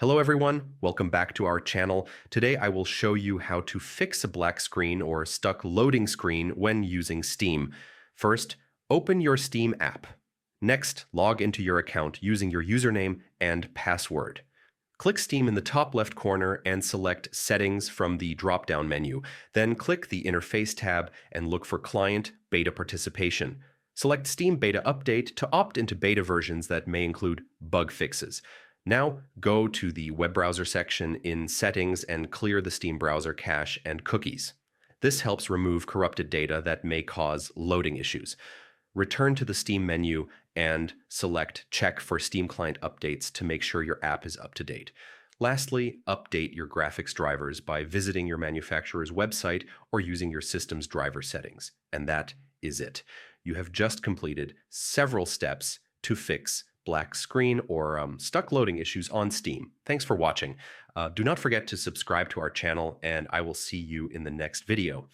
Hello everyone, welcome back to our channel. Today I will show you how to fix a black screen or stuck loading screen when using Steam. First, open your Steam app. Next, log into your account using your username and password. Click Steam in the top left corner and select Settings from the drop-down menu. Then click the Interface tab and look for Client Beta Participation. Select Steam Beta Update to opt into beta versions that may include bug fixes. Now, go to the web browser section in Settings and clear the Steam browser cache and cookies. This helps remove corrupted data that may cause loading issues. Return to the Steam menu and select Check for Steam Client Updates to make sure your app is up to date. Lastly, update your graphics drivers by visiting your manufacturer's website or using your system's driver settings. And that is it. You have just completed several steps to fix black screen or stuck loading issues on Steam. Thanks for watching. Do not forget to subscribe to our channel, and I will see you in the next video.